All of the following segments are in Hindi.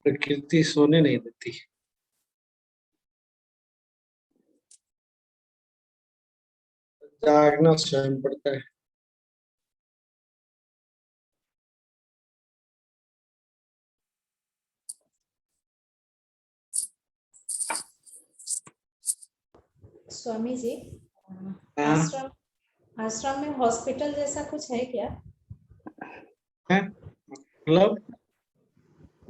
प्रकृति सोने नहीं देती। जागना स्वयं पड़ता है। स्वामी जी, हाँ, आश्रम में हॉस्पिटल जैसा कुछ है क्या? है मतलब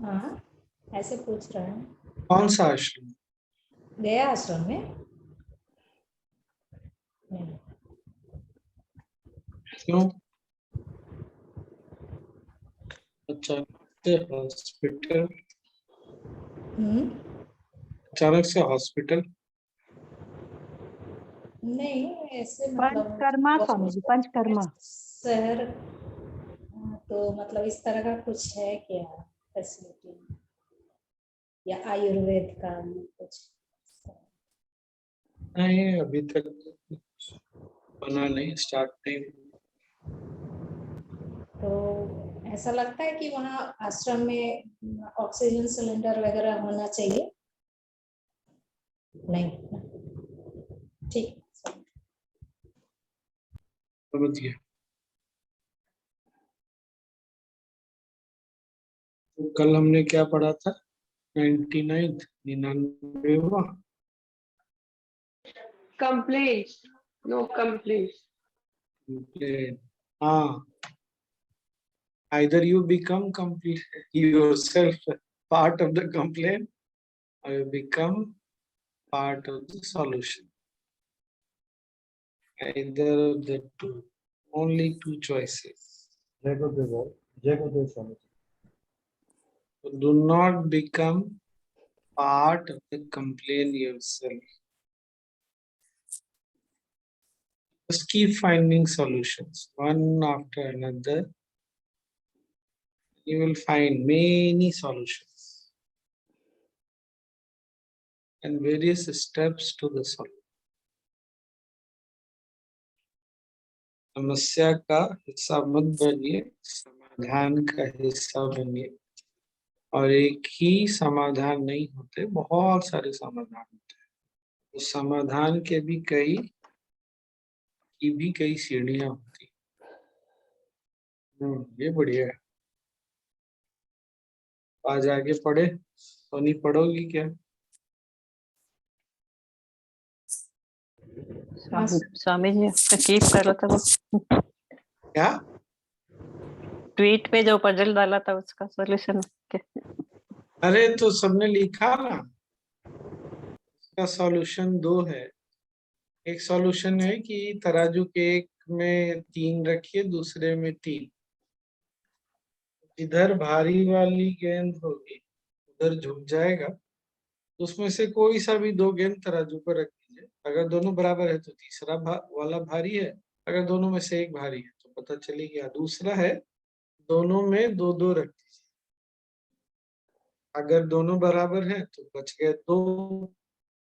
हाँ, ऐसे पूछ रहे हैं। कौन सा आश्रम? गया आश्रम में नहीं। क्यों? अच्छा, हॉस्पिटल, अचानक से हॉस्पिटल? नहीं, ऐसे मतलब पंचकर्मा स्वामी जी, पंचकर्मा शहर, तो मतलब इस तरह का कुछ है क्या फैसिलिटी, या आयुर्वेद का कुछ? नहीं, अभी तक कुछ बना नहीं, स्टार्ट नहीं। तो ऐसा लगता है कि वहाँ आश्रम में ऑक्सीजन सिलेंडर वगैरह होना चाहिए? नहीं, ठीक। समझ गया। तो कल हमने क्या पढ़ा था? 99वां Complaints. No complaints. complaint. हाँ, either you become complete yourself part of the complaint or you become part of the solution. Either of the two. Only two choices. जय गुरुदेव Swami ji. So do not become part of the complaint yourself. Just keep finding solutions, one after another. You will find many solutions and various steps to the solution. समस्या का हिस्सा मत बनिए, समाधान का हिस्सा बनिए। और एक ही समाधान नहीं होते, बहुत सारे समाधान होते हैं। उस समाधान के भी कई सीढ़ियां होती। ये बढ़िया है। आज आगे पढ़े। सोनी पढ़ोगी क्या? स्वामी जी कीप करो तो क्या ट्वीट पे जो पजल डाला था उसका सॉल्यूशन? अरे तो सबने लिखा ना, इसका सॉल्यूशन 2 है। एक सॉल्यूशन है कि तराजू के एक में 3 रखिए, दूसरे में 3। इधर भारी वाली गेंद होगी, उधर झुक जाएगा। उसमें से कोई सा भी 2 गेंद तराजू पर रख दीजिए। अगर दोनों बराबर है तो तीसरा वाला भारी है। अगर दोनों में से एक भारी है तो पता चली गया। दूसरा है, दोनों में 2-2 रख दीजिए। अगर दोनों बराबर हैं तो बच गए 2,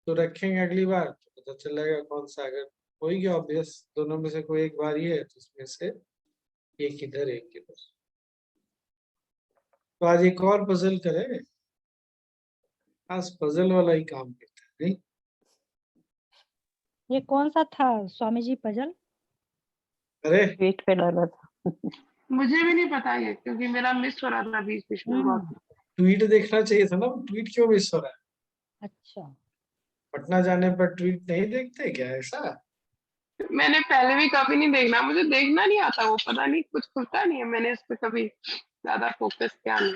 तो रखेंगे अगली बार तो पता चलेगा कौन सा। अगर कोई भी ऑब्वियस दोनों में से कोई एक भारी है तो उसमें से एक इधर एक इधर। तो आज एक और पजल करें। आज पजल वाला ही काम करता है नहीं? ये कौन सा था स्वामी जी पजल? अरे ट्वीट पे डाला था। मुझे भी नहीं पता ये, क्योंकि मेरा मिस हो रहा था बीच में बहुत। ट्वीट देखना चाहिए था ना। ट्वीट क्यों मिस हो रहा है? अच्छा, पटना जाने पर ट्वीट नहीं देखते क्या? ऐसा मैंने पहले भी कभी नहीं देखना, मुझे देखना नहीं आता, वो पता नहीं कुछ खुलता नहीं है, मैंने इस पे कभी ज्यादा फोकस किया नहीं।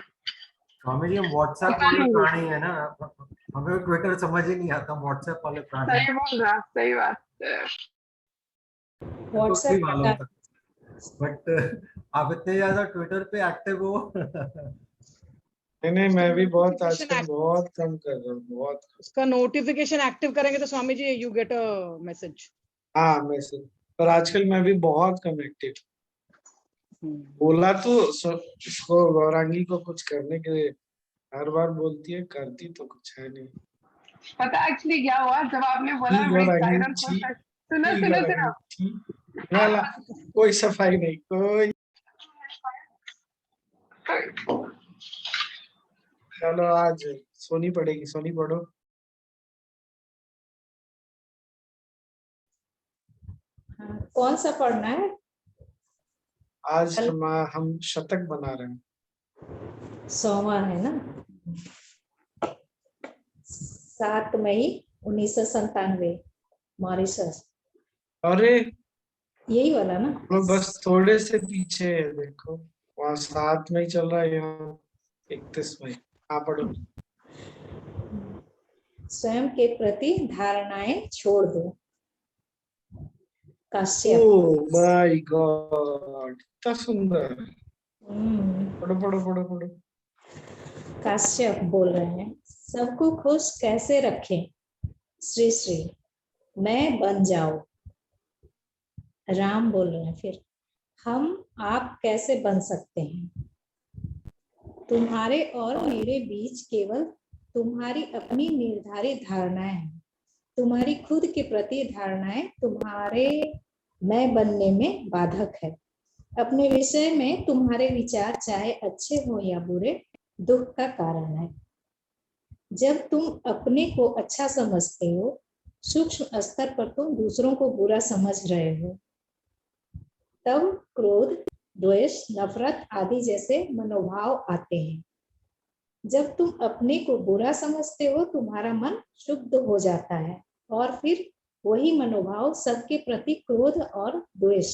स्वामी जी हम व्हाट्सएप पता वाले नहीं। प्राणी है ना, हमें ट्विटर समझ ही नहीं आता, व्हाट्सएप वाले प्राणी सही बोल रहा, सही बात है। व्हाट्सएप मालूम था, बट आप इतने ज्यादा ट्विटर पे एक्टिव हो। नहीं, मैं भी बहुत आजकल बहुत कम कर रहा हूँ, बहुत कम। उसका नोटिफिकेशन एक्टिव करेंगे तो Swami ji you get a message. हाँ, मैसेज पर आजकल मैं भी बहुत कम एक्टिव। बोला तो इसको गौरांगी को कुछ करने के लिए, हर बार बोलती है, करती तो कुछ है नहीं। पता एक्चुअली क्या हुआ, जब आपने बोला मैं इंस्टाग्राम खोल सकती, सुनो सुनो सुनो, ना ला, कोई सफाई नहीं, कोई चलो आज सोनी पड़ेगी, सोनी पढ़ो। हाँ, कौन सा पढ़ना है? आज कल हम शतक बना रहे हैं। सोमवार है ना, 7 मई 1997, मॉरिशस, अरे यही वाला ना? हम लोग बस थोड़े से पीछे है, देखो वहाँ 7 मई चल रहा है, यहाँ 31 मई। हाँ पढ़ो। स्वयं के प्रति धारणाएं छोड़ दो। काश्यप। ओ माय गॉड, इतना सुंदर। हम्म, पढ़ो पढ़ो पढ़ो पढ़ो। काश्यप बोल रहे हैं, सबको खुश कैसे रखें श्री श्री, मैं बन जाओ। राम बोल रहे हैं फिर, हम आप कैसे बन सकते हैं? तुम्हारे और मेरे बीच केवल तुम्हारी अपनी निर्धारित धारणाएं हैं। तुम्हारी खुद के प्रति धारणाएं तुम्हारे मैं बनने में बाधक है। अपने विषय में तुम्हारे विचार चाहे अच्छे हो या बुरे, दुख का कारण है। जब तुम अपने को अच्छा समझते हो, सूक्ष्म स्तर पर तुम दूसरों को बुरा समझ रहे हो। तब क्रोध, द्वेष, नफरत आदि जैसे मनोभाव आते हैं। जब तुम अपने को बुरा समझते हो, तुम्हारा मन शुद्ध हो जाता है और फिर वही मनोभाव सबके प्रति क्रोध और द्वेष।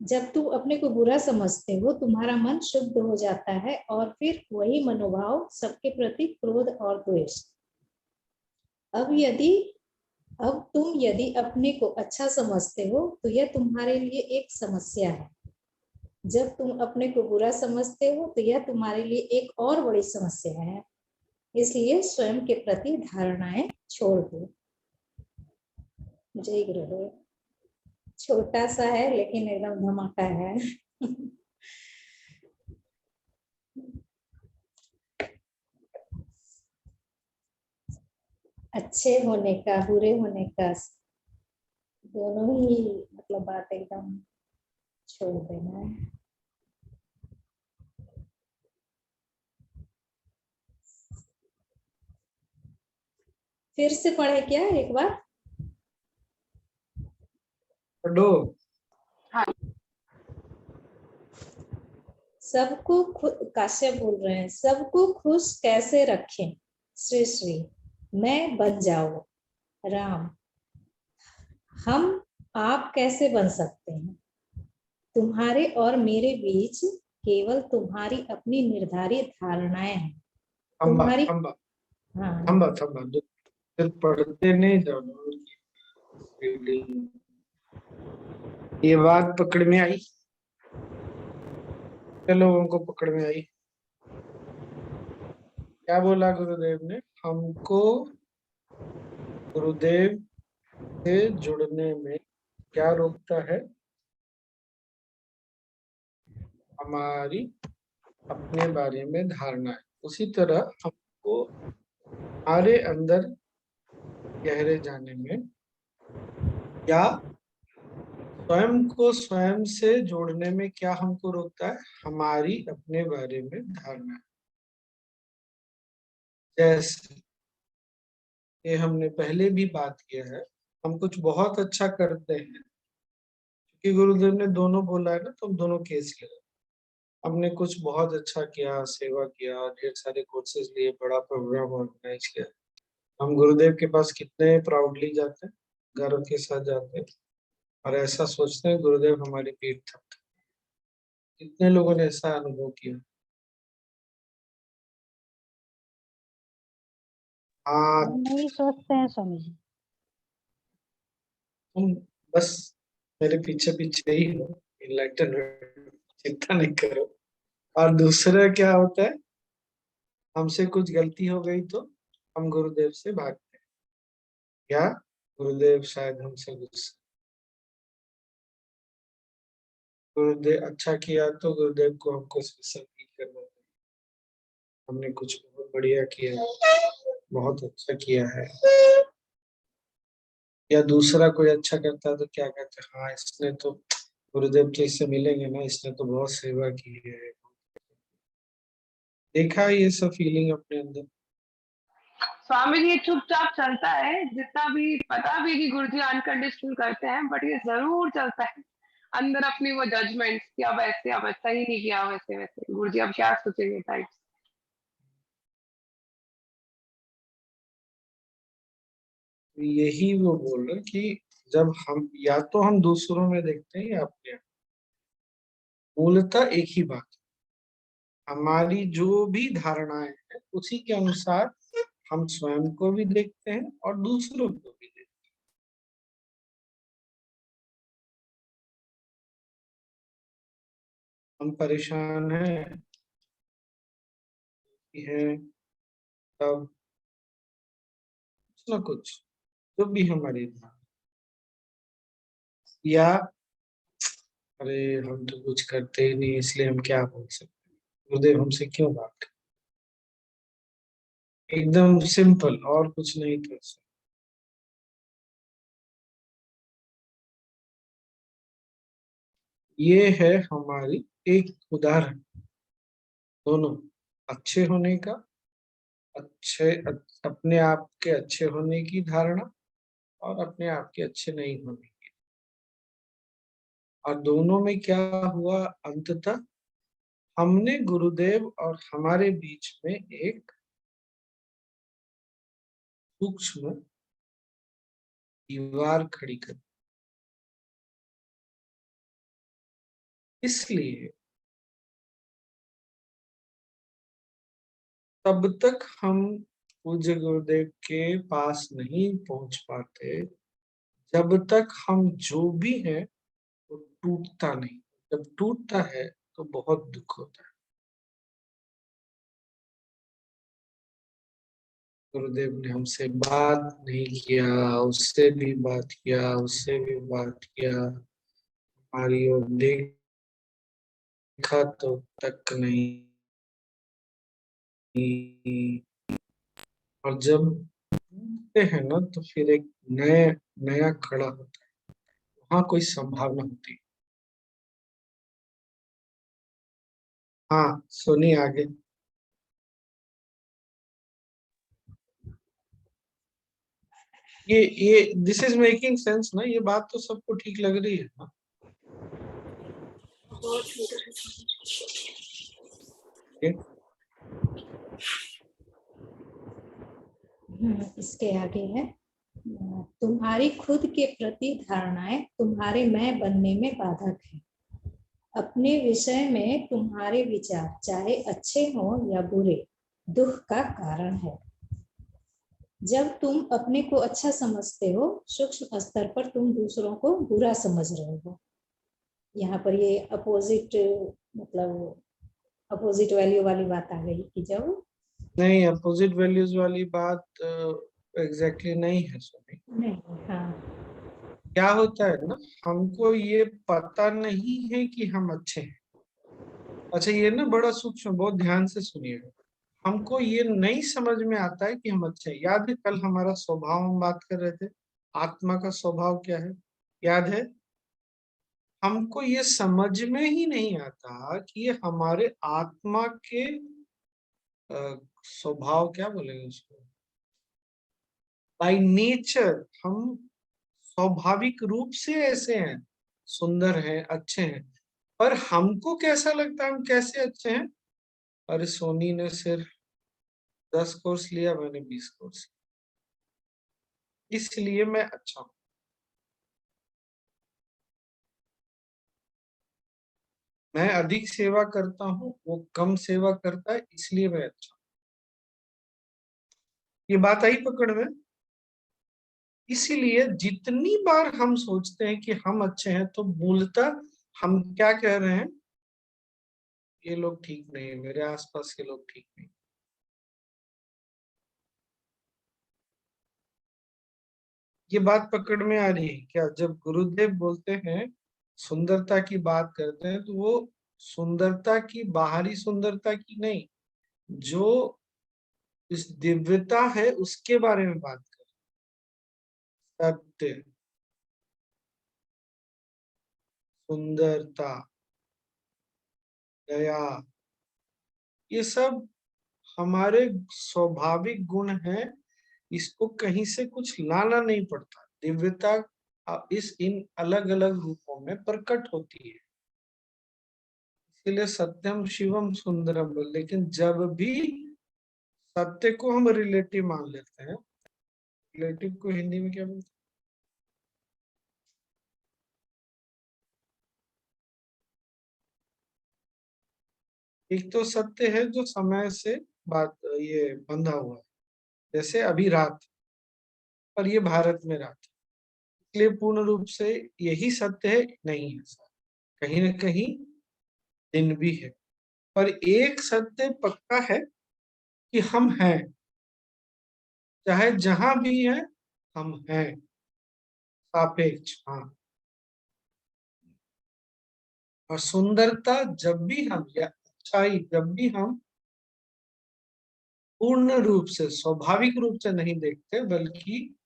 जब तुम अपने को बुरा समझते हो, तुम्हारा मन शुद्ध हो जाता है और फिर वही मनोभाव सबके प्रति क्रोध और द्वेष। अब तुम यदि अपने को अच्छा समझते हो तो यह तुम्हारे लिए एक समस्या है। जब तुम अपने को बुरा समझते हो तो यह तुम्हारे लिए एक और बड़ी समस्या है। इसलिए स्वयं के प्रति धारणाएं छोड़ दो। जय गुरुदेव। छोटा सा है लेकिन एकदम धमाका है। अच्छे होने का, बुरे होने का, दोनों ही मतलब बात एकदम छोड़ देना है। फिर से पढ़े क्या एक बार? पढ़ो। सबको काश्यप बोल रहे हैं, सबको खुश कैसे रखें श्री श्री, मैं बन जाओ। राम, हम आप कैसे बन सकते हैं? तुम्हारे और मेरे बीच केवल तुम्हारी अपनी निर्धारित धारणाएं हैं। खंबा तुम्हारी खंबा हाँ खंबा खंबा, फिर पढ़ते नहीं जाओ। ये बात पकड़ में आई? लोगों को पकड़ में आई? क्या बोला गुरुदेव ने? हमको गुरुदेव से जुड़ने में क्या रोकता है? हमारी अपने बारे में धारणा है। उसी तरह हमको हमारे अंदर गहरे जाने में या स्वयं को स्वयं से जोड़ने में क्या हमको रोकता है? हमारी अपने बारे में धारणा। जैसे ये हमने पहले भी बात किया है, हम कुछ बहुत अच्छा करते हैं क्योंकि गुरुदेव ने दोनों बोला है ना, तो हम दोनों केस ले। हमने कुछ बहुत अच्छा किया, सेवा किया, ढेर सारे कोर्सेज लिए, बड़ा प्रोग्राम ऑर्गेनाइज किया। हम गुरुदेव के पास कितने प्राउडली जाते हैं, गर्व के साथ जाते हैं और ऐसा सोचते हैं गुरुदेव हमारी पीठ थपथपा। कितने लोगों ने ऐसा अनुभव किया? हाँ, हम नहीं सोचते हैं स्वामी जी। तुम बस मेरे पीछे पीछे ही हो, इनलाइटन, चिंता नहीं करो। और दूसरा क्या होता है, हमसे कुछ गलती हो गई तो हम गुरुदेव से भागते हैं, या गुरुदेव शायद हमसे गुस्सा। गुरुदेव अच्छा किया तो गुरुदेव को हमको स्पेशल फील करना चाहिए, हमने कुछ बहुत बढ़िया किया, बहुत अच्छा किया है। या दूसरा कोई अच्छा करता है तो क्या कहते हैं, हाँ इसने तो गुरुदेव के इससे मिलेंगे ना, इसने तो बहुत सेवा की है। देखा ये सब फीलिंग अपने अंदर? स्वामी जी ये चुपचाप चलता है, जितना भी पता भी कि गुरु जी अनकंडीशनल करते हैं, बट ये जरूर चलता है अंदर अपनी वो जजमेंट कि अब ऐसे, अब ऐसा ही नहीं किया, वैसे वैसे गुरु जी अब क्या सोचेंगे टाइप। यही वो बोल रहे कि जब हम या तो हम दूसरों में देखते हैं या अपने आप, मूलतः एक ही बात है। हमारी जो भी धारणाएं हैं उसी के अनुसार हम स्वयं को भी देखते हैं और दूसरों को भी देखते हैं। हम परेशान हैं तब कुछ ना कुछ जो भी हमारी धारणा, या अरे हम तो कुछ करते ही नहीं इसलिए हम क्या बोल सकते हैं, गुरुदेव हमसे क्यों बात करें। एकदम सिंपल, और कुछ नहीं कर सकते। ये है हमारी एक उदाहरण, दोनों अच्छे होने का, अच्छे अपने आप के अच्छे होने की धारणा और अपने आप के अच्छे नहीं होने की। और दोनों में क्या हुआ अंततः, हमने गुरुदेव और हमारे बीच में एक सूक्ष्म दीवार खड़ी कर। इसलिए तब तक हम पूज्य गुरुदेव के पास नहीं पहुंच पाते जब तक हम जो भी है वो टूटता नहीं। जब टूटता है तो बहुत दुख होता है। गुरुदेव ने हमसे बात नहीं किया, उससे भी बात किया, उससे भी बात किया, हमारी ओर देखा तो तक नहीं। और जब टूटते हैं ना तो फिर एक नया खड़ा होता है, वहां कोई संभावना होती है। हाँ सुनिए आगे। ये दिस इज मेकिंग सेंस ना, ये बात तो सबको ठीक लग रही है ना? ये इसके आगे है, तुम्हारी खुद के प्रति धारणाएं तुम्हारे मैं बनने में बाधक है। अपने विषय में तुम्हारे विचार चाहे अच्छे हो या बुरे दुख का कारण है। जब तुम अपने को अच्छा समझते हो, सूक्ष्म स्तर पर तुम दूसरों को बुरा समझ रहे हो। यहाँ पर ये अपोजिट, मतलब अपोजिट वैल्यू वाली बात आ गई कि जब नहीं, अपोजिट वैल्यूज वाली बात एग्जैक्टली नहीं है सुनी। नहीं, हाँ, क्या होता है ना, हमको ये पता नहीं है कि हम अच्छे हैं। अच्छा ये ना बड़ा सूक्ष्म, बहुत ध्यान से सुनिएगा। हमको ये नहीं समझ में आता है कि हम अच्छे हैं। याद है कल हमारा स्वभाव हम बात कर रहे थे, आत्मा का स्वभाव क्या है, याद है? हमको ये समझ में ही नहीं आता कि ये हमारे आत्मा के स्वभाव, क्या बोलेंगे उसको, बाय नेचर हम स्वाभाविक रूप से ऐसे हैं, सुंदर हैं, अच्छे हैं। पर हमको कैसा लगता है हम कैसे अच्छे हैं? अरे सोनी ने सिर्फ 10 कोर्स लिया, मैंने 20 कोर्स, इसलिए मैं अच्छा हूं। मैं अधिक सेवा करता हूँ, वो कम सेवा करता है, इसलिए मैं अच्छा हूं। ये बात आई पकड़ में? इसीलिए जितनी बार हम सोचते हैं कि हम अच्छे हैं तो मूलतः हम क्या कह रहे हैं, ये लोग ठीक नहीं है, मेरे आसपास के लोग ठीक नहीं। ये बात पकड़ में आ रही है क्या? जब गुरुदेव बोलते हैं, सुंदरता की बात करते हैं, तो वो सुंदरता की बाहरी सुंदरता की नहीं, जो इस दिव्यता है उसके बारे में बात कर। सत्य, सुंदरता, दया, ये सब हमारे स्वाभाविक गुण है, इसको कहीं से कुछ लाना नहीं पड़ता। दिव्यता इस इन अलग अलग रूपों में प्रकट होती है। इसलिए सत्यम शिवम सुंदरम। लेकिन जब भी सत्य को हम रिलेटिव मान लेते हैं, रिलेटिव को हिंदी में क्या बोलते हैं? एक तो सत्य है जो समय से बात ये बंधा हुआ है, जैसे अभी रात, और ये भारत में रात, इसलिए पूर्ण रूप से यही सत्य है नहीं है, कहीं ना कहीं दिन भी है। पर एक सत्य पक्का है कि हम हैं, चाहे जहां भी है हम हैं, सापेक्ष। हाँ, और सुंदरता जब भी हम, या अच्छाई जब भी हम पूर्ण रूप से स्वाभाविक रूप से नहीं देखते बल्कि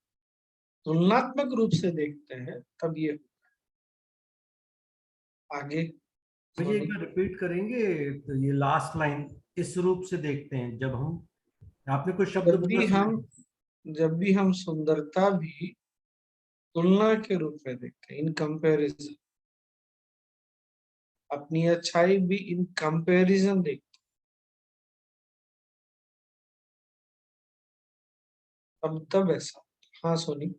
तुलनात्मक रूप से देखते हैं, तब ये आगे मुझे एक बार रिपीट करेंगे, तो ये लास्ट लाइन, इस रूप से देखते हैं जब हम, आपने कुछ शब्द जब बोला भी समझ। हम जब भी हम सुंदरता भी तुलना के रूप में देखते हैं, इन कंपैरिजन, अपनी अच्छाई भी इन कंपैरिजन देखते हैं, तब ऐसा। हाँ सोनी।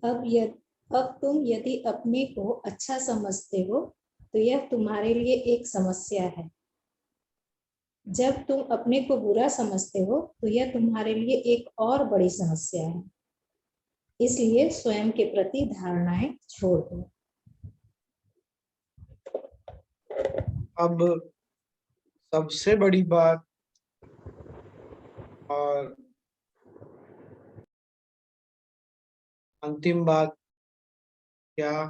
अब तुम यदि अपने को अच्छा समझते हो तो यह तुम्हारे लिए एक समस्या है। जब तुम अपने को बुरा समझते हो तो यह तुम्हारे लिए एक और बड़ी समस्या है। इसलिए स्वयं के प्रति धारणाएं छोड़ दो। अब सबसे बड़ी बात और अंतिम बात क्या?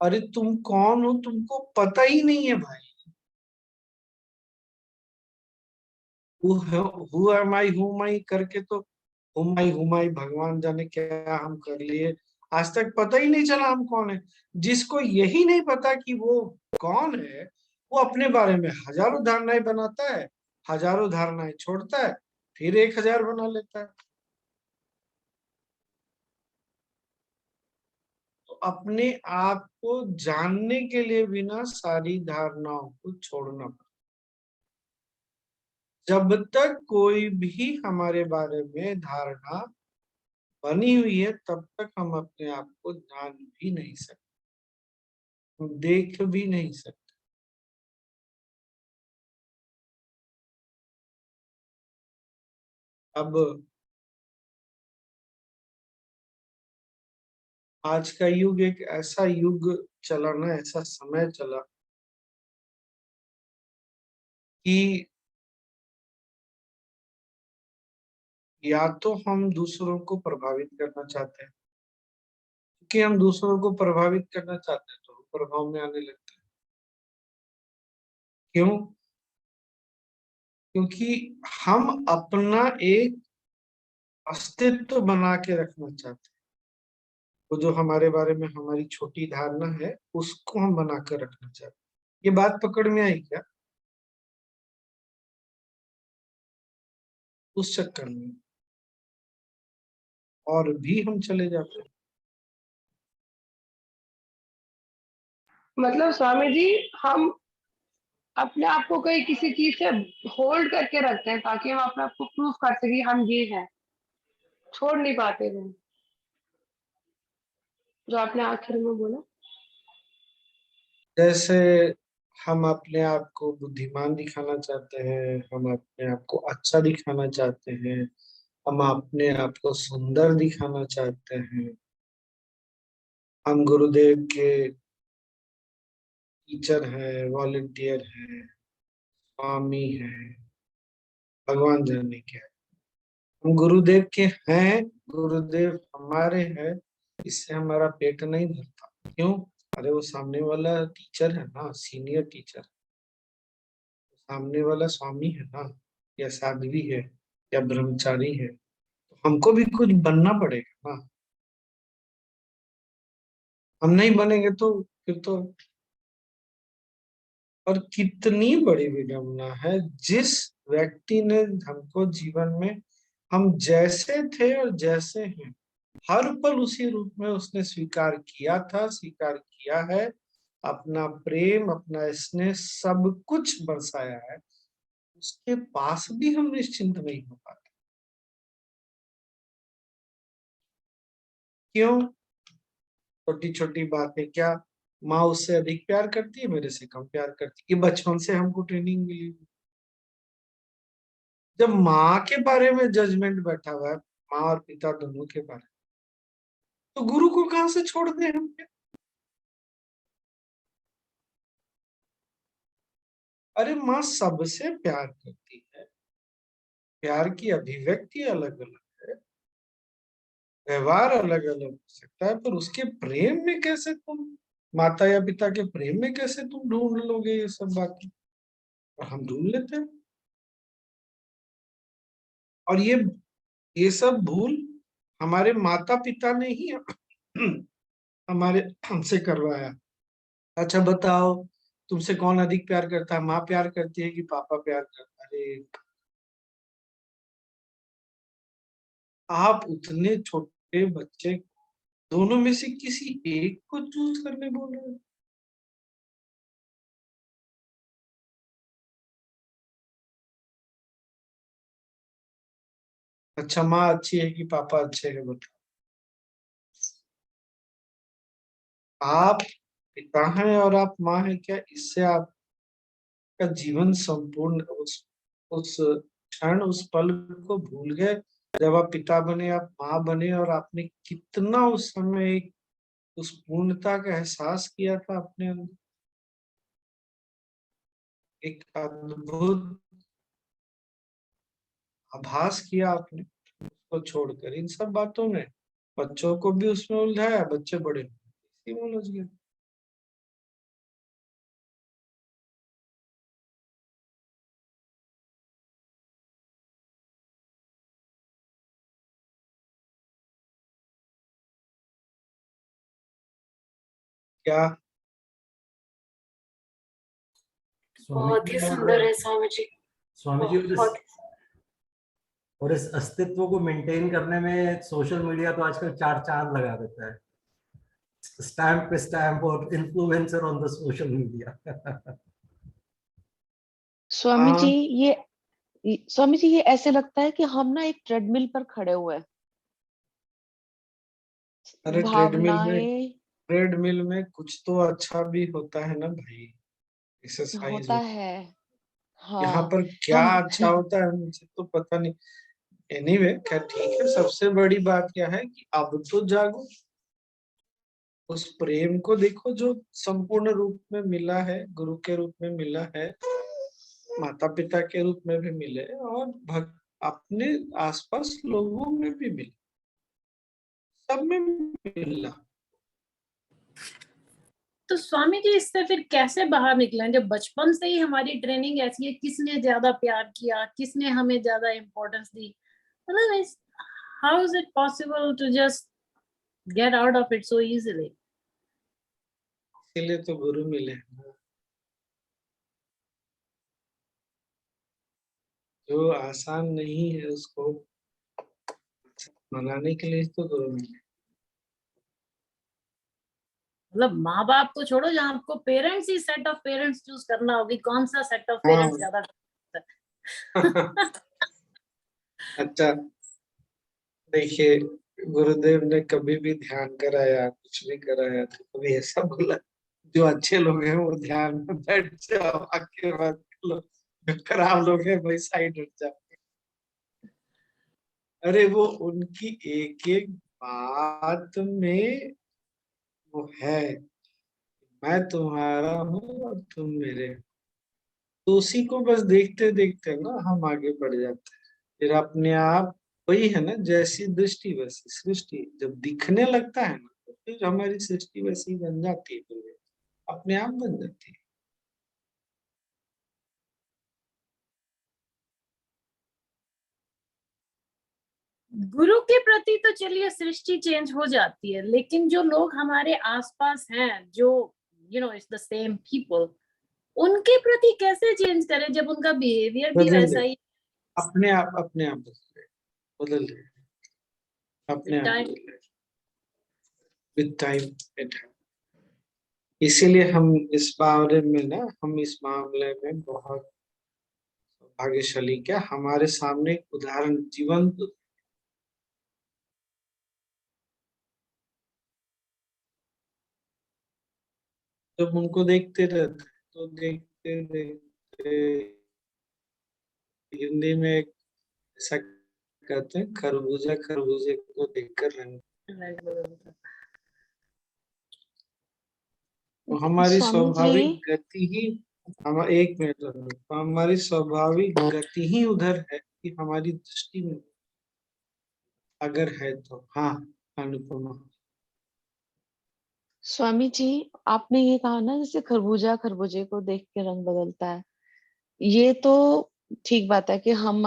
अरे तुम कौन हो तुमको पता ही नहीं है भाई। हु एम आई, हु माई करके तो हुमाई भगवान जाने क्या हम कर लिए। आज तक पता ही नहीं चला हम कौन है। जिसको यही नहीं पता कि वो कौन है, वो अपने बारे में हजारों धारणाएं बनाता है, हजारों धारणाएं छोड़ता है, फिर 1000 बना लेता है। तो अपने आप को जानने के लिए बिना सारी धारणाओं को छोड़ना पड़ता। जब तक कोई भी हमारे बारे में धारणा बनी हुई है, तब तक हम अपने आप को जान भी नहीं सकते, हम देख भी नहीं सकते। अब आज का युग एक ऐसा युग चला ना, ऐसा समय चला कि या तो हम दूसरों को प्रभावित करना चाहते हैं, क्योंकि हम दूसरों को प्रभावित करना चाहते हैं तो हम प्रभाव में आने लगते हैं। क्यों? क्योंकि हम अपना एक अस्तित्व बना के रखना चाहते हैं। वो जो हमारे बारे में हमारी छोटी धारणा है, उसको हम बना कर रखना चाहते हैं। ये बात पकड़ में आई क्या? उस चक्कर में और भी हम चले जाते हैं। मतलब स्वामी जी, हम अपने आप को कहीं किसी चीज से होल्ड करके रखते हैं ताकि हम अपने आप को प्रूव कर सके हम ये हैं, छोड़ नहीं पाते हैं, जो आपने आखिर में बोला। जैसे हम अपने आप को बुद्धिमान दिखाना चाहते हैं, हम अपने आप को अच्छा दिखाना चाहते हैं, हम अपने आप को सुंदर दिखाना चाहते हैं, हम गुरुदेव के टीचर हैं, वॉलंटियर हैं, स्वामी हैं, भगवान जाने क्या है। हम गुरुदेव के हैं, गुरुदेव हमारे हैं, इससे हमारा पेट नहीं भरता। क्यों? अरे वो सामने वाला टीचर है ना, सीनियर टीचर, सामने वाला स्वामी है ना, या साध्वी है, या ब्रह्मचारी है, तो हमको भी कुछ बनना पड़ेगा ना। हम नहीं बनेंगे तो फिर तो। और कितनी बड़ी विडंबना है, जिस व्यक्ति ने हमको जीवन में हम जैसे थे और जैसे हैं हर पल उसी रूप में उसने स्वीकार किया था, स्वीकार किया है, अपना प्रेम अपना स्नेह सब कुछ बरसाया है, उसके पास भी हम निश्चिंत नहीं हो पाते। क्यों? छोटी छोटी बातें, क्या माँ उससे अधिक प्यार करती है, मेरे से कम प्यार करती है? ये बचपन से हमको ट्रेनिंग मिली। जब माँ के बारे में जजमेंट बैठा हुआ है, माँ और पिता दोनों के बारे में, तो गुरु को कहां से छोड़ दें हम? अरे माँ सबसे प्यार करती है, प्यार की अभिव्यक्ति अलग अलग है, व्यवहार अलग अलग हो सकता है, पर उसके प्रेम में कैसे तुम, माता या पिता के प्रेम में कैसे तुम ढूंढ लोगे ये सब बातें? और हम ढूंढ लेते हैं। और ये सब भूल हमारे माता पिता ने ही हमारे हमसे करवाया। अच्छा बताओ, तुमसे कौन अधिक प्यार करता है, माँ प्यार करती है कि पापा प्यार करता है? अरे आप उतने छोटे बच्चे, दोनों में से किसी एक को चूज करने बोल रहे हो? अच्छा माँ अच्छी है कि पापा अच्छे हैं, बताओ। आप पिता हैं और आप माँ हैं, क्या इससे आपका जीवन संपूर्ण उस क्षण उस पल को भूल गए जब आप पिता बने, आप माँ बने, और आपने कितना उस समय एक उस पूर्णता का एहसास किया था अपने अंदर, एक अद्भुत आभास किया आपने उसको छोड़कर? इन सब बातों ने बच्चों को भी उसमें उलझाया, बच्चे बड़े इसी में उलझ गए। क्या? स्वामी बहुत ही जी सुंदर है स्वामी जी। स्वामी जी बहुत। और इस अस्तित्व को मेंटेन करने में सोशल मीडिया तो आजकल चार चांद लगा देता है, स्टैम्प पे स्टैम्प और influencer on the social media. Swami ji हाँ। स्वामी जी ये ऐसे लगता है कि हम ना एक ट्रेडमिल पर खड़े हुए हैं। अरे भावनाएं ट्रेडमिल में कुछ तो अच्छा भी होता है ना भाई, एक्सरसाइज होता होता है। है। यहाँ हाँ। पर क्या हम अच्छा होता है मुझे तो पता नहीं। एनीवे क्या, ठीक है, सबसे बड़ी बात क्या है कि अब तो जागो, उस प्रेम को देखो जो संपूर्ण रूप में मिला है, गुरु के रूप में मिला है, माता पिता के रूप में भी मिले, और अपने आसपास लोगों में भी मिले, सब में मिला। तो स्वामी जी इससे फिर कैसे बाहर निकलें जब बचपन से ही हमारी ट्रेनिंग ऐसी है? किसने ज्यादा प्यार किया, किसने हमें ज्यादा इम्पोर्टेंस दी? मतलब how is it possible to just get out of it so easily? इसीलिए तो गुरु मिले हैं। जो आसान नहीं है उसको मनाने के लिए तो गुरु मिले। मतलब माँ बाप को छोड़ो, जहाँ आपको parents he set of parents choose करना होगी, कौन सा सेट ऑफ पेरेंट्स हाँ। ज्यादा अच्छा देखिए, गुरुदेव ने कभी भी ध्यान कराया, कुछ भी कराया तो कभी ऐसा बोला जो अच्छे लोग हैं वो ध्यान में बैठ जाओ, आके बात कर लो, जो खराब लोग हैं भाई साइड हट जाओ? अरे वो उनकी एक एक बात में वो है, मैं तुम्हारा हूँ और तुम मेरे हो। तो उसी को बस देखते देखते ना हम आगे बढ़ जाते हैं। फिर अपने आप, वही है ना, जैसी दृष्टि वैसी सृष्टि, जब दिखने लगता है ना तो फिर हमारी सृष्टि वैसी बन जाती है, फिर अपने आप बन जाती है। गुरु के प्रति तो चलिए सृष्टि चेंज हो जाती है, लेकिन जो लोग हमारे आसपास हैं, जो इट्स द सेम पीपल, उनके प्रति कैसे चेंज करें जब उनका बिहेवियर भी बदल वैसा दे, ही। अपने आप बदल दे, अपने आप टाइम बदल दे विद टाइम। इसीलिए हम इस मामले में बहुत भाग्यशाली, क्या हमारे सामने एक उदाहरण जीवंत, जब उनको देखते रहते हैं तो देखते देखते, हिंदी में एक ऐसा कहते हैं, खरबूजा खरबूजे को देखकर रंग। तो हमारी स्वामी जी, स्वाभाविक गति ही, हम एक मिनट तो हमारी स्वाभाविक गति ही उधर है कि हमारी दृष्टि में अगर है तो। हाँ अनुपमा। स्वामी जी, आपने ये कहा ना जैसे खरबूजा खरबूजे को देख के रंग बदलता है, ये तो ठीक बात है कि हम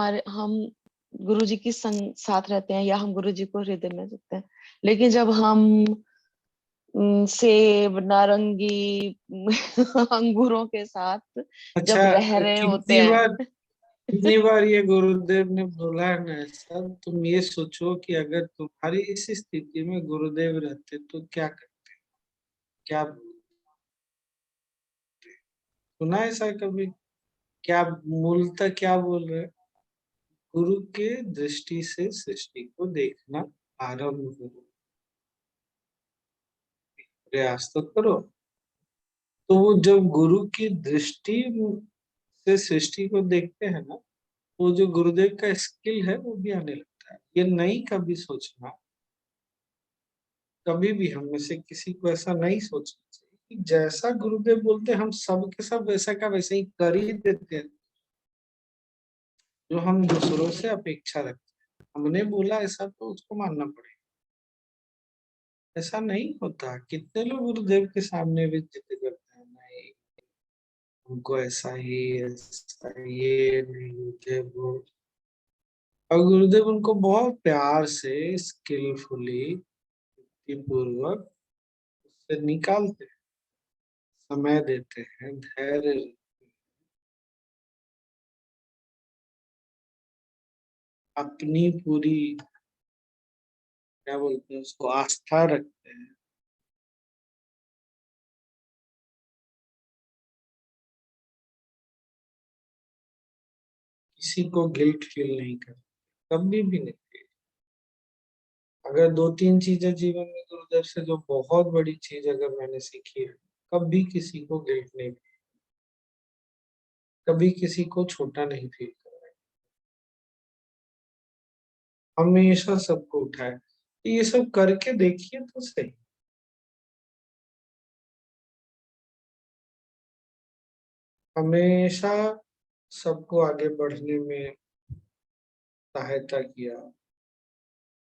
गुरु जी की संग साथ रहते हैं या हम गुरु जी को हृदय में रखते हैं, लेकिन जब हम सेब नारंगी अंगूरों के साथ अच्छा, जब रह रहे होते कितनी हैं। बार कितनी बार ये गुरुदेव ने बोला है ना ऐसा, तुम ये सोचो कि अगर तुम्हारी इस स्थिति में गुरुदेव रहते तो क्या करते, क्या सुना है ऐसा कभी? क्या मूलतः क्या बोल रहे हैं? गुरु के दृष्टि से सृष्टि को देखना आरंभ करो, प्रयास तो करो। तो वो जब गुरु की दृष्टि से सृष्टि को देखते हैं ना, वो जो गुरुदेव का स्किल है वो भी आने लगता है। ये नहीं कभी सोचना, कभी भी हम में से किसी को ऐसा नहीं सोचना चाहिए कि जैसा गुरुदेव बोलते हैं हम सब के सब वैसा का वैसे ही कर ही देते हैं, जो हम दूसरों से अपेक्षा रखते हैं। हमने बोला ऐसा तो उसको मानना पड़ेगा, ऐसा नहीं होता। कितने लोग गुरुदेव के सामने भी जिद करते हैं, नहीं हमको ऐसा ही ये नहीं मुझे वो, और गुरुदेव उनको बहुत प्यार से स्किलफुली पूर्वक उससे निकालते हैं, समय देते हैं, धैर्य, अपनी पूरी क्या बोलते हैं उसको, आस्था रखते हैं। किसी को गिल्ट फील नहीं करते, कभी भी नहीं। अगर 2-3 चीजें जीवन में गुरुदेव से जो बहुत बड़ी चीज अगर मैंने सीखी है, कभी किसी को गिल्ट नहीं, कभी किसी को छोटा नहीं फील करना, हमेशा सबको उठाए। ये सब करके देखिए तो सही। हमेशा सबको आगे बढ़ने में सहायता किया,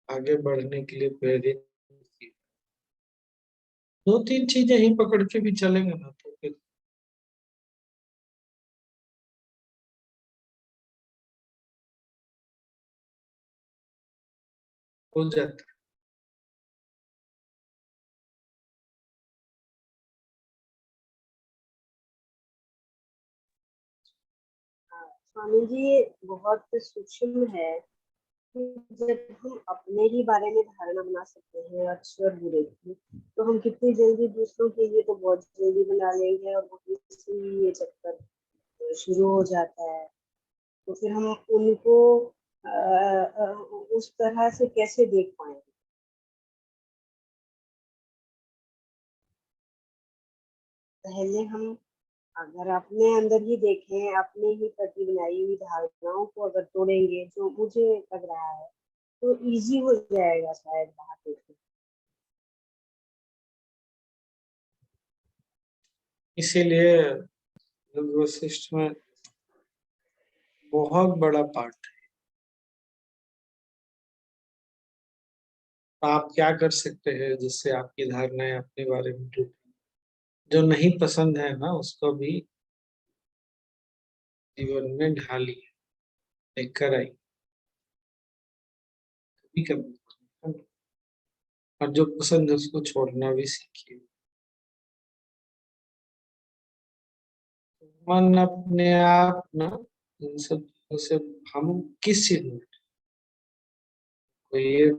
आगे बढ़ने के लिए प्रेरित किया। 2-3 चीजें ही पकड़ के भी चलेंगे ना तो फिर हो जाता है। स्वामी जी, ये बहुत सूक्ष्म है कि जब हम अपने ही बारे में धारणा बना सकते हैं अच्छे और बुरे की, तो हम कितनी जल्दी दूसरों के लिए तो बहुत जल्दी बना लेंगे, और वो ये चक्कर शुरू हो जाता है। तो फिर हम उनको उस तरह से कैसे देख पाएंगे? पहले हम अगर अपने अंदर ही देखें, अपने ही प्रति बनाई हुई धारणाओं को अगर तोड़ेंगे, जो मुझे लग रहा है, तो इजी हो जाएगा शायद बाहर देखना। इसीलिए योग वशिष्ठ में बहुत बड़ा पार्ट है। आप क्या कर सकते हैं जिससे आपकी धारणाएं अपने बारे में टूटे, जो नहीं पसंद है ना उसको भी जीवन में ढालिए, लेकर आई। भी कभी, और जो पसंद है उसको छोड़ना भी सीखिए। मन अपने आप ना इन सब चीजों से, हम किस चीज में, कोई ये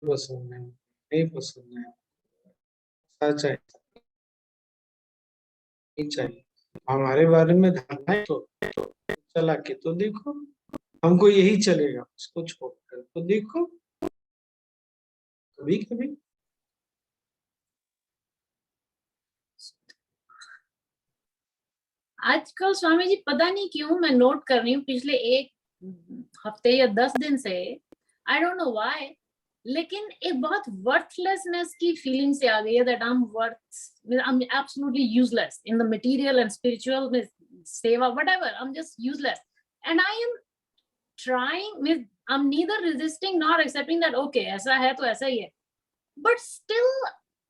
पसंद नहीं पसंद है, सच है नहीं चाहिए, हमारे बारे में धारणा है तो चला के तो देखो, हमको यही चलेगा, उसको छोड़कर तो देखो कभी कभी। आजकल स्वामी जी पता नहीं क्यों मैं नोट कर रही हूँ पिछले 1 हफ्ते या 10 दिन से, आई डोंट नो व्हाई, लेकिन एक बहुत वर्थलेसनेस की फीलिंग से आ गई है, that I am absolutely useless in the material and spiritual में, सेवा whatever, I am just useless and I am trying, I am neither resisting nor accepting that okay ऐसा है तो ऐसा ही है, but still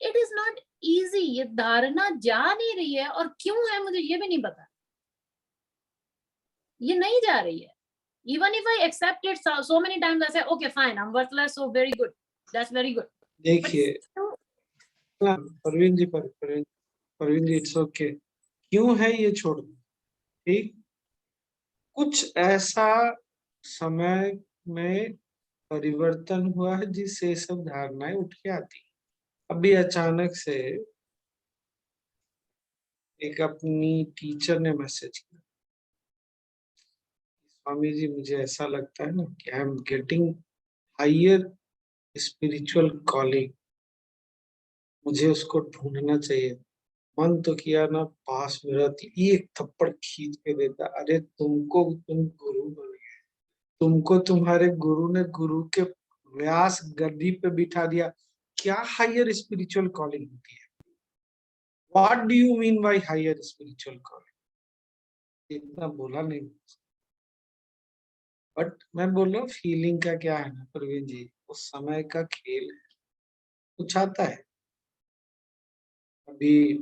it is not easy. ये धारणा जा नहीं रही है, और क्यों है मुझे ये भी नहीं पता, ये नहीं जा रही है। Even if I accept it so many times, I say, okay, fine, I'm worthless, so very good. That's very good. देखिए परवीन जी, परवीन जी, इट्स ओके, क्यों है ये छोड़ दो, ठीक, कुछ ऐसा समय में परिवर्तन हुआ है जिससे ये सब धारणाएं उठ के आती। अभी अचानक से एक अपनी टीचर ने मैसेज किया, स्वामी जी मुझे ऐसा लगता है ना कि I am getting higher spiritual calling, मुझे उसको ढूंढना चाहिए। मन तो किया ना, पास में रहती एक थप्पड़ खींच के देता, अरे तुम गुरु बन गए, तुमको तुम्हारे गुरु ने गुरु के व्यास गद्दी पे बिठा दिया। क्या हायर स्पिरिचुअल कॉलिंग होती है? What do you mean by higher spiritual calling? इतना बोला नहीं, बट मैं बोल रहा हूँ फीलिंग का क्या है ना प्रवीण जी, उस समय का खेल है, कुछ आता है। अभी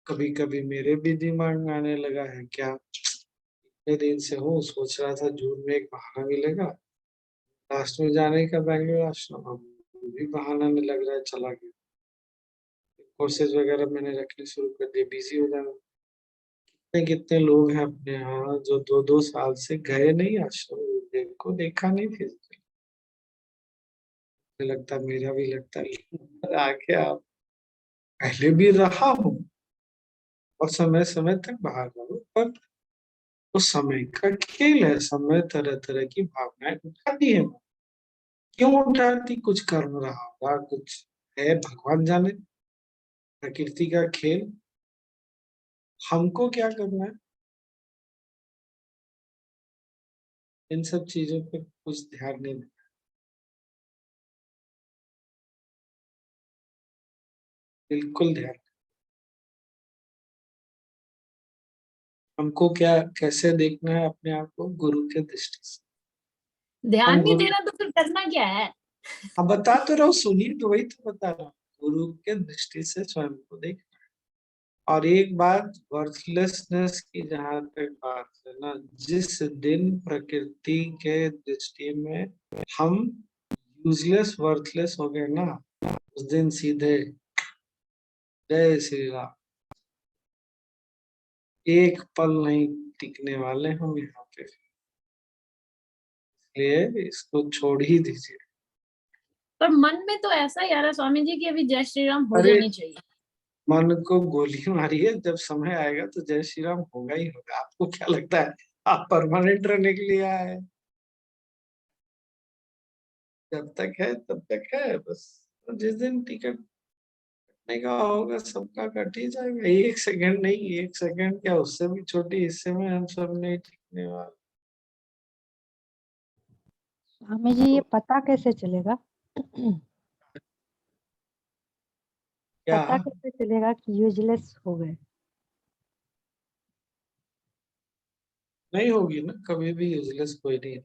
कभी कभी मेरे भी दिमाग में आने लगा है, क्या इतने दिन से हूँ, सोच रहा था जून में एक बहाना मिलेगा लास्ट में जाने का बैंगलोर आश्रम, अब वो भी बहाना नहीं लग रहा है, चला गया। कोर्सेज वगैरह मैंने रखने शुरू कर दिए, बिजी हो जाना। कितने कितने लोग हैं अपने यहाँ जो 2-2 साल से गए नहीं आश्रम, को देखा नहीं, फिर लगता मेरा भी लगता है आगे आप, पहले भी रहा हूँ और समय समय तक बाहर रहूं, पर तो समय का खेल है, समय तरह तरह की भावनाएं उठाती है। क्यों उठाती? कुछ कर्म रहा होगा, कुछ है, भगवान जाने, प्रकृति का खेल। हमको क्या करना है? इन सब चीजों पे कुछ ध्यान नहीं देना, बिल्कुल ध्यान। हमको क्या, कैसे देखना है अपने आप को? गुरु के दृष्टि से। ध्यान हम नहीं गुरु, देना तो फिर करना क्या है? अब बता तो रहा हूँ, सुनिए, तो वही तो बता रहा हूँ, गुरु के दृष्टि से स्वयं को देख। और एक बात, वर्थलेसनेस की जहां तक बात है ना, जिस दिन प्रकृति के दृष्टि में हम यूजलेस वर्थलेस हो गए ना, उस दिन सीधे जय श्री राम, एक पल नहीं टिकने वाले हम यहाँ पे, इसलिए इसको छोड़ ही दीजिए। पर मन में तो ऐसा ही आ रहा है स्वामी जी कि अभी जय श्री राम हो अरे जानी चाहिए। मन को गोली मारिए, जब समय आएगा तो जय श्री राम होगा ही होगा। आपको क्या लगता है आप परमानेंट रहने के लिए आए हैं? जब तक है तब तक है बस, तो जिस दिन टिकट कटने का होगा सबका कट ही जाएगा। 1 सेकंड नहीं, 1 सेकंड क्या, उससे भी छोटी हिस्से में हम सब नहीं टिकने वाले। स्वामी जी ये पता कैसे चलेगा? क्या? पता कैसे चलेगा कि यूजलेस हो गए? नहीं होगी ना, कभी भी यूजलेस कोई नहीं है।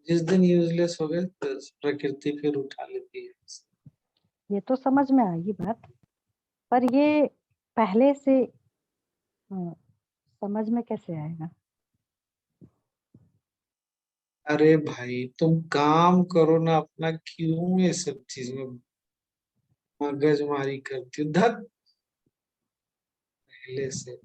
जिस दिन यूजलेस हो गए तो प्रकृति फिर उठा लेती है। ये तो समझ में आई बात, पर ये पहले से समझ में कैसे आएगा? अरे भाई तुम काम करो ना अपना, क्यों ये सब चीज में मगजमारी करती हो? धत पहले से।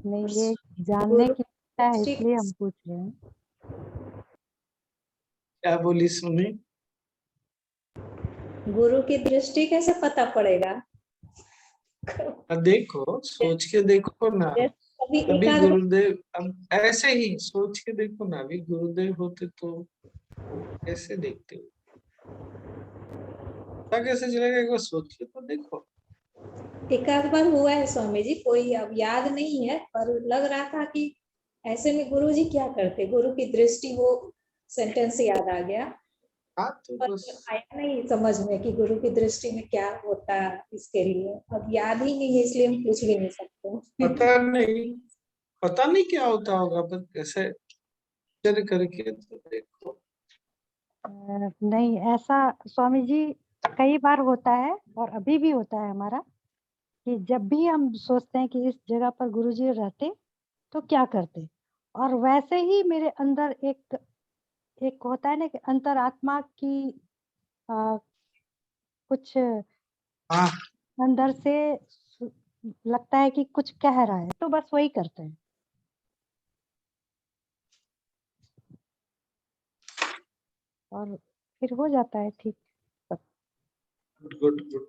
नहीं, ये जानने गुरु की इच्छा है दृष्टि इसलिए हम पूछ रहे हैं। क्या बोली सुनी? गुरु की दृष्टि कैसे पता पड़ेगा? देखो, सोच के देखो ना। अभी अभी एकाध गुरुदेव, अब ऐसे ही सोच के देखो ना, अभी गुरुदेव होते तो कैसे देखते हो? पता कैसे चलेगा? एक बार सोच के तो देखो। एकाध बार हुआ है स्वामी जी, कोई अब याद नहीं है, पर लग रहा था कि ऐसे में गुरु जी क्या करते, गुरु की दृष्टि, वो सेंटेंस याद आ गया, हाँ तो पर बस। आया नहीं समझ में कि गुरु की दृष्टि में क्या होता है इसके लिए। अब याद ही नहीं है इसलिए हम पूछ भी नहीं सकते। पता नहीं क्या होता होगा, पर कैसे चल करके तो देखो। नहीं, ऐसा स्वामी जी कई बार होता है और अभी भी होता है हमारा, कि जब भी हम सोचते हैं कि इस जगह पर गुरुजी रहते तो क्या करते, और वैसे ही मेरे अंदर एक एक होता है ना कि अंतरात्मा की कुछ हाँ, अंदर से लगता है कि कुछ कह रहा है, तो बस वही करते हैं। और फिर हो जाता है ठीक। Good good.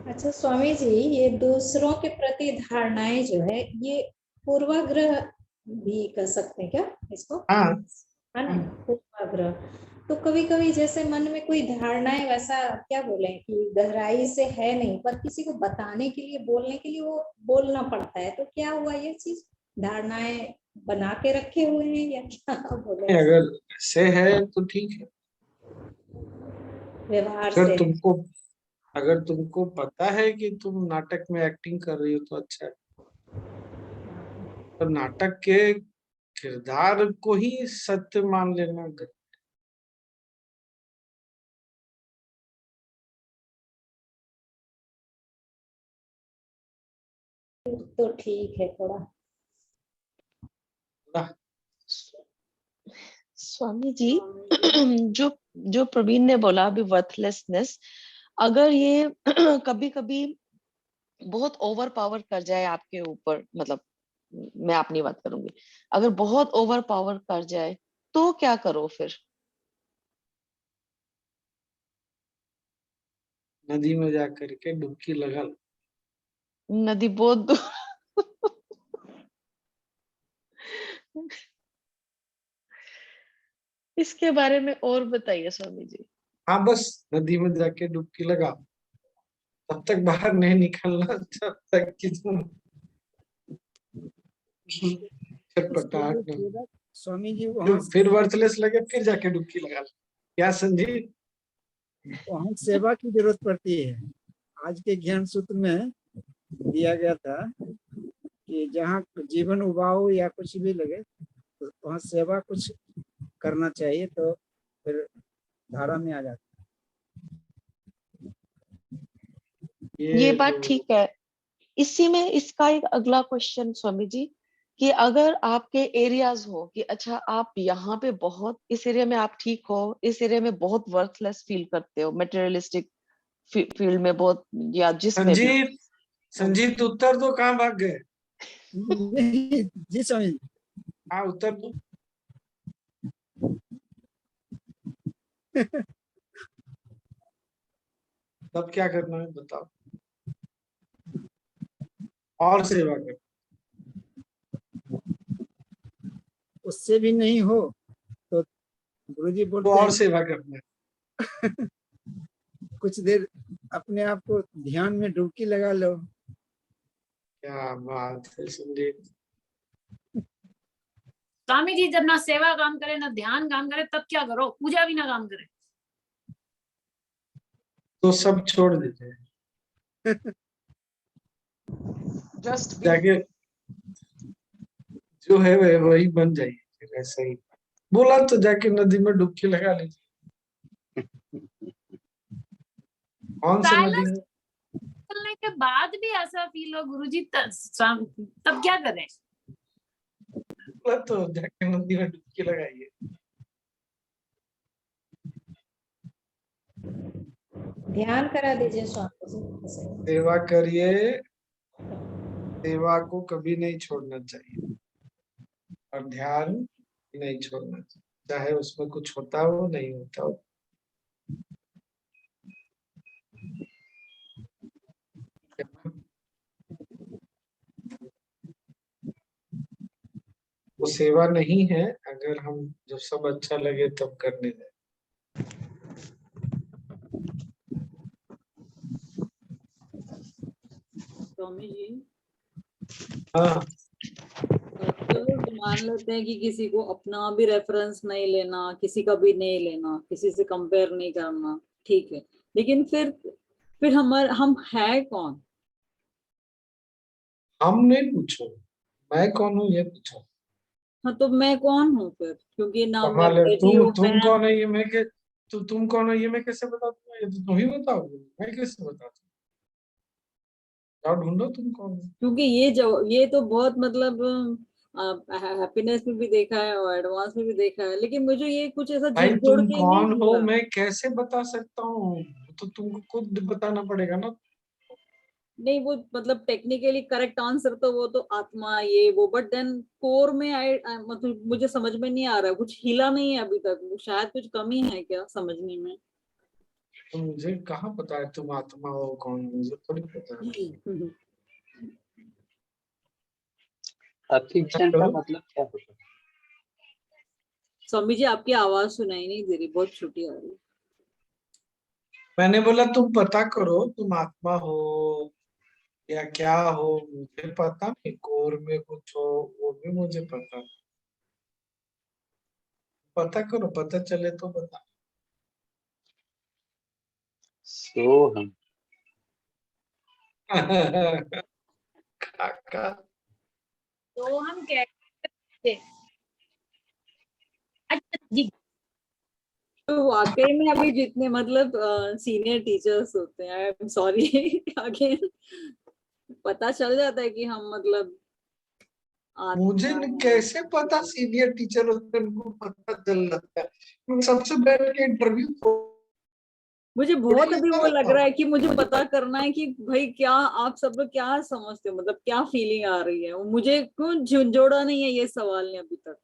अच्छा स्वामी जी, ये दूसरों के प्रति धारणाएं जो है, ये पूर्वाग्रह भी कर सकते हैं क्या इसको? हाँ, है ना, पूर्वाग्रह। तो कभी कभी जैसे मन में कोई धारणाएं, वैसा क्या बोले कि गहराई से है नहीं, पर किसी को बताने के लिए, बोलने के लिए वो बोलना पड़ता है, तो क्या हुआ ये चीज? धारणाएं बना के रखे हुए हैं या क्या बोले? अगर ऐसे है तो ठीक है। व्यवहार अगर से। तुमको अगर तुमको पता है कि तुम नाटक में एक्टिंग कर रही हो तो अच्छा है। पर नाटक के किरदार को ही सत्य मान लेना गलत। तो ठीक है थोड़ा। स्वामी जी, जो जो प्रवीण ने बोला अभी, वर्थलेसनेस, अगर ये कभी कभी बहुत ओवर पावर कर जाए आपके ऊपर, मतलब मैं अपनी बात करूंगी, अगर बहुत ओवर पावर कर जाए तो क्या करो फिर? नदी में जा करके डुबकी लगा लो। नदी बहुत दूर। इसके बारे में और बताइए स्वामी जी। हाँ, बस नदी में जाके डुबकी लगा, तब तक बाहर नहीं निकलना जब तक कि तुम छटपटाहट न हो। स्वामी जी वहाँ फिर वर्थलेस लगे, फिर जाके डुबकी लगा लो। क्या समझी? वहाँ सेवा की जरूरत पड़ती है। आज के ज्ञान सूत्र में दिया गया था कि जहाँ जीवन उबाऊ या कुछ भी लगे तो वहाँ सेवा कुछ करना चाहिए, तो फिर धारा में आ जाता है। ये बात ठीक है। इसी में इसका एक अगला क्वेश्चन स्वामी जी, कि अगर आपके एरियाज हो कि अच्छा आप यहाँ पे बहुत, इस एरिया में आप ठीक हो, इस एरिया में बहुत वर्थलेस फील करते हो, मटेरियलिस्टिक फील्ड में बहुत, या जिसमें भी। संजीत, संजीत उत्तर तो कहाँ भाग गए? जी स्वामी जी। हाँ, उत्तर तो। तब क्या करना है बताओ? और सेवा कर। उससे भी नहीं हो तो गुरुजी तो बोलते और हैं सेवा करना है। कुछ देर अपने आप को ध्यान में डुबकी लगा लो। क्या बात है संजीत। स्वामी जी, जब ना सेवा काम करे ना ध्यान काम करे, तब क्या करो? पूजा भी ना काम करे तो सब छोड़ देते हैं, जस्ट जाके जो है वह वही बन जाइए। फिर ऐसा ही बोला तो जाके नदी में डुबकी लगा लीजिए। कौन सी नदी साइलेंस है? निकलने के बाद भी ऐसा फील हो गुरुजी, तब क्या करें? तो जाके नदी में डुबकी लगाइए। ध्यान करा दीजिए स्वामी जी से। सेवा करिए, सेवा को कभी नहीं छोड़ना चाहिए और ध्यान नहीं छोड़ना चाहिए, चाहे उसमें कुछ होता हो नहीं होता हो। वो सेवा नहीं है, अगर हम जब सब अच्छा लगे तब करने दें। स्वामी जी, हाँ, चलो मान लेते हैं कि किसी को अपना भी रेफरेंस नहीं लेना, किसी का भी नहीं लेना, किसी से कंपेयर नहीं करना, ठीक है, लेकिन फिर हम है कौन? हम नहीं पूछो मैं कौन हूँ, ये पूछो। हाँ, तो मैं कौन हूँ फिर? क्योंकि ना मैं कमाल है, बैठी हूँ, तुम मैं कौन है ये मैं के तुम कौन हो ये मैं कैसे बता दूंगा? ये तो तुम ही बताओगे, मैं कैसे बता दूँ? जाओ ढूंढो तुम कौन हो। क्योंकि ये तो बहुत मतलब हैप्पीनेस में भी देखा है और एडवांस में भी देखा है, लेकिन मुझे ये कुछ ऐसा भाई झिझोड़ तुम के नहीं कौन हो मिला। मैं कैसे बता सकता हूँ? तो तुमको खुद बताना पड़ेगा ना। नहीं, वो मतलब टेक्निकली करेक्ट आंसर तो वो तो आत्मा ये वो, बट देन कोर में मतलब मुझे समझ में नहीं आ रहा, कुछ हिला नहीं है अभी तक, वो शायद कुछ कमी है क्या समझने में। तो मुझे कहाँ पता है तुम आत्मा हो कौन हो? मुझे थोड़ी पता है। अफिक्शन का मतलब क्या होता है? स्वामी जी, आपकी आवाज सुनाई नहीं दे रही, बहुत छोटी आ रही है। मैंने बोला तुम पता करो तुम आत्मा हो या क्या हो, मुझे पता नहीं। कोर में कुछ हो वो भी मुझे पता। पता करो, पता चले तो बता। सोहम। काका। तो हम कहते अच्छा जी। तो वाकई में अभी जितने मतलब सीनियर टीचर्स होते हैं, आई एम सॉरी अगेन, पता चल जाता है कि हम मतलब मुझे आत्मा है। कैसे पता? सीनियर टीचर होते हैं, उनको पता चल जाता है। मैं सबसे बैठ के इंटरव्यू मुझे थोड़ी बहुत अभी लेता वो लग रहता रहा हूँ। है कि मुझे पता करना है कि भाई क्या आप सब लोग क्या समझते हो, मतलब क्या फीलिंग आ रही है, मुझे क्यों झुंझोड़ा नहीं है ये सवाल ने अभी तक,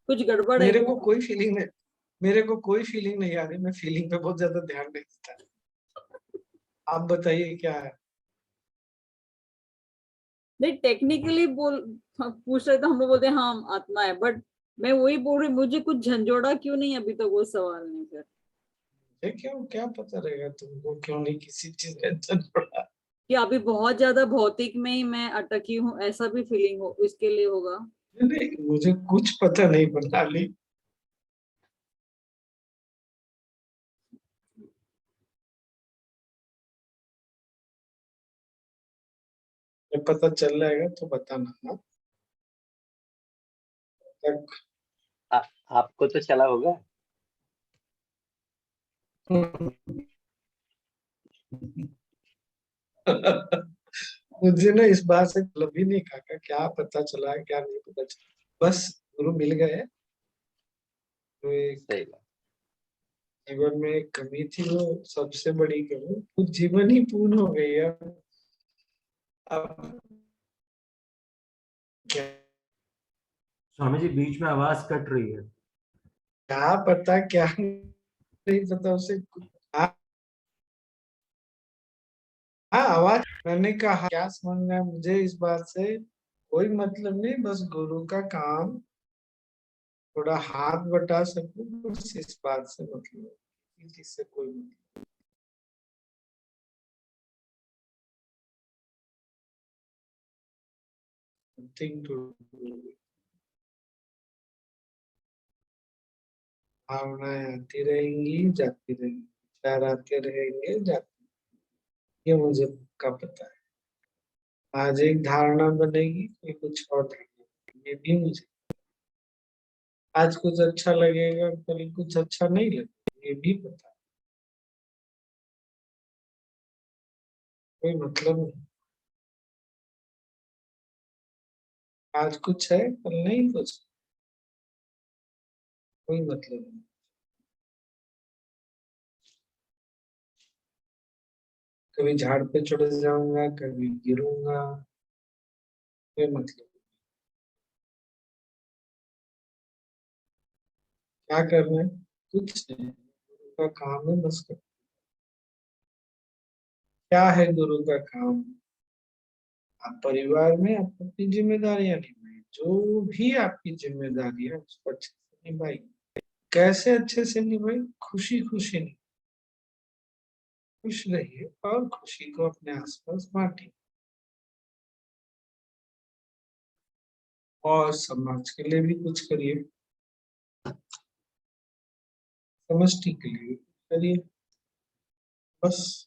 कुछ गड़बड़ है मेरे को क्या? कोई फीलिंग नहीं, मेरे को कोई फीलिंग नहीं आ रही। मैं फीलिंग पे बहुत ज्यादा ध्यान नहीं देता। आप बताइए क्या है? नहीं, टेक्निकली पूछ रहे तो हम लोग बोलते हैं हाँ हम आत्मा है, बट मैं वही बोल रही, मुझे कुछ झंझोड़ा क्यों नहीं अभी तक वो सवाल ने फिर, ये क्यों, क्या पता रहेगा तुमको? क्यों नहीं किसी चीज में झगड़ा? कि अभी बहुत ज्यादा भौतिक में ही मैं अटकी हूँ, ऐसा भी फीलिंग हो इसके लिए होगा। नहीं, मुझे कुछ पता नहीं बनाली। जब पता चल जाएगा तो बताना। हाँ तक आपको तो चला होगा। मुझे ना इस बात से मतलब ही नहीं काका, क्या पता चला क्या नहीं पता चला। बस गुरु मिल गए तो एक सही बात। जीवन में एक कमी थी, वो सबसे बड़ी कमी, कुछ जीवन ही पूर्ण हो गई है। अब क्या स्वामी जी, बीच में आवाज कट रही है। क्या पता क्या नहीं पता उसे। हाँ हाँ, आवाज मैंने कहा क्या समझना है मुझे इस बात से कोई मतलब नहीं। बस गुरु का काम थोड़ा हाथ बटा सकूं, बस इस बात से मतलब है, किसी चीज से कोई मतलब नथिंग टू डू। भावनाएं आती रहेंगी जाती रहेंगी, विचार आते रहेंगे जाते, ये मुझे का पता है। आज एक धारणा बनेगी फिर कुछ और धारणा बनेगी, ये भी मुझे। आज कुछ अच्छा लगेगा कल कुछ अच्छा नहीं लगेगा, ये भी पता है। कोई मतलब नहीं। आज कुछ है कल नहीं कुछ, कोई मतलब नहीं। कभी झाड़ पे चढ़ जाऊंगा, कभी गिरूंगा, कोई मतलब नहीं। क्या करना है? कुछ नहीं, गुरु का काम है बस क्या है गुरु का काम? आप परिवार में आप अपनी जिम्मेदारियां निभाइए, जो भी आपकी जिम्मेदारी है उसको अच्छे से निभाइए। कैसे अच्छे से निभाइए? खुशी खुशी नहीं, खुश रहिए और खुशी को अपने आसपास बांटिए, और समाज के लिए भी कुछ करिए, समष्टि के लिए भी कुछ करिए। बस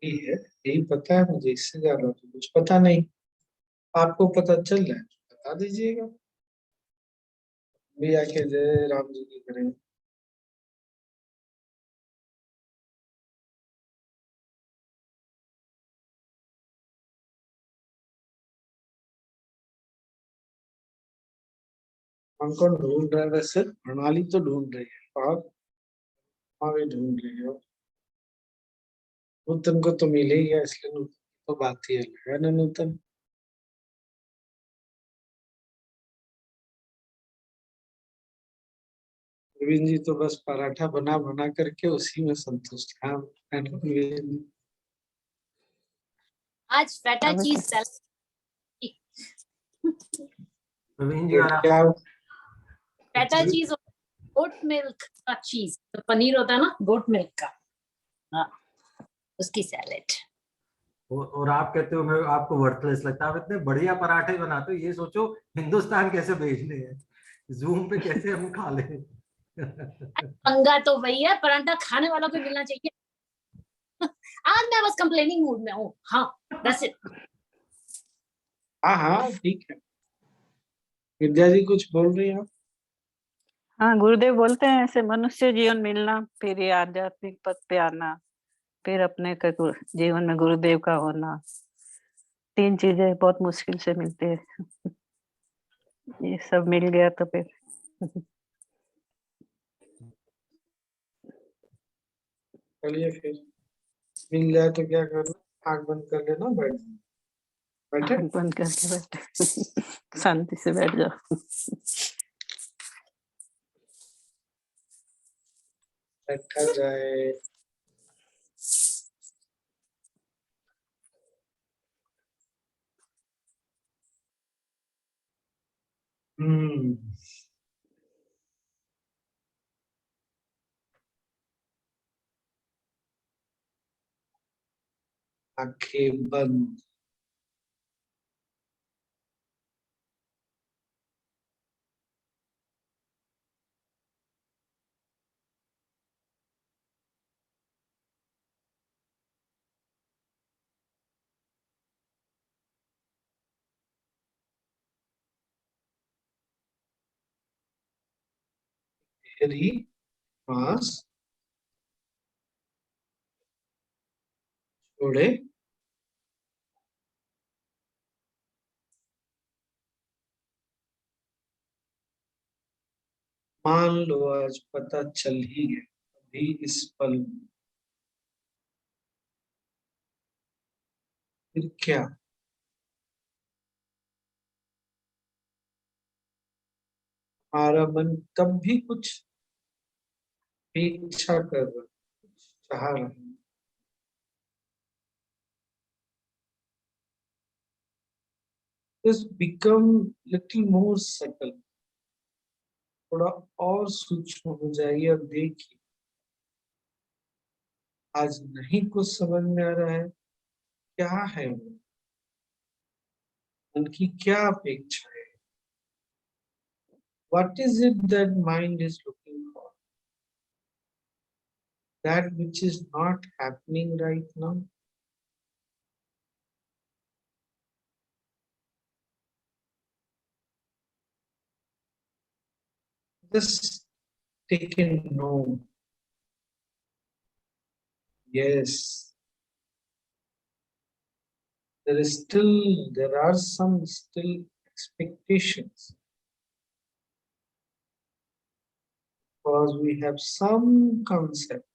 यही है, यही पता है मुझे, इससे ज्यादा तो कुछ पता नहीं। आपको पता चल रहा है तो बता दीजिएगा, भी आके जय राम जी की करें। कौन कौन ढूंढ रहा है वैसे? प्रणाली तो ढूंढ रही है, और भी ढूंढ रही है। नूतन को तो मिले ही है, इसलिए नूतन की तो बात ही अलग है ना। नूतन प्रवीण जी तो बस पराठा बना बना करके उसी में संतुष्ट है। हाँ, है ना प्रवीण जी? आज फेटा अभी चीज तो सैलेड, प्रवीण जी तो और क्या फेटा चीज, गोट मिल्क का चीज, तो पनीर होता है ना गोट मिल्क का, हाँ, उसकी सैलेड। और आप कहते हो मैं आपको वर्थलेस लगता है। आप इतने बढ़िया पराठे बनाते हो, ये सोचो हिंदुस्तान कैसे भेजने हैं, जूम पे कैसे हम खा लें। पंगा तो वही है, पराठा खाने वालों को मिलना चाहिए। आज मैं बस कंप्लेनिंग मूड में हूँ, हाँ, दैट्स इट। हाँ हाँ ठीक है। विद्या जी कुछ बोल रही हैं आप? हाँ, गुरुदेव बोलते हैं ऐसे मनुष्य जीवन मिलना, फिर ये आध्यात्मिक पथ पे आना, फिर अपने का जीवन में गुरुदेव का होना, 3 चीजें बहुत मुश्किल से मिलती है। ये सब मिल गया तो फिर चलिए फिर, मिल जाए तो क्या करना, आंख बंद कर लेना, बैठ जाना। बैठे? आँख बंद करके बैठे, शांति से बैठ जाओ। बैठा जाए। हम्म। आंखें बंद। गहरी सांस छोड़े, मान लो आज पता चल ही गया, अभी इस पल में, फिर क्या? हमारा मन तब भी कुछ भी इच्छा कर रहा है, कुछ चाह रहा है। Just become little more subtle, थोड़ा और सूक्ष्म हो जाइए और देखिए आज नहीं कुछ समझ में आ रहा है, क्या है वो, उनकी क्या अपेक्षा है? What is it that mind is looking for? That which is not happening right now. Just take a note. Yes, there are some still expectations, because we have some concept,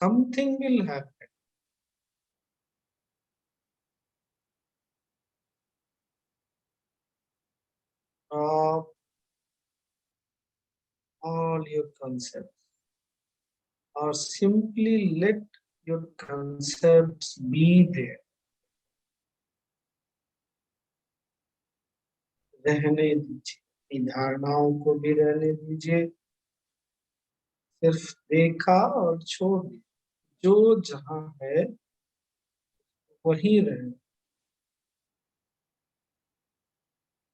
something will happen. Drop all your concepts, or simply let your concepts be there. रहने दीजिए, इन धारणाओं को भी रहने दीजिए, सिर्फ देखा और छोड़ दिया, जो जहां है वही रहे.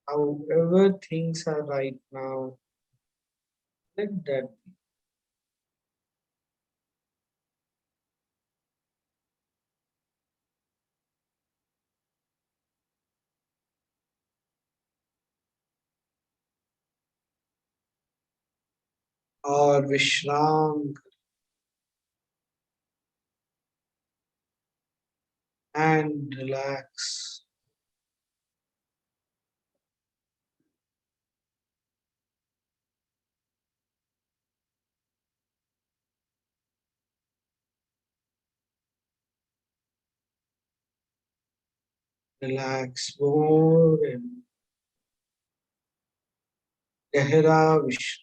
However things are right now, let that be. और विश्राम and relax. Relax more and गहरा विश्राम.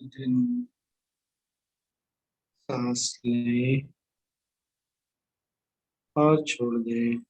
कंटिन्यू, सांस ले और छोड़ दे।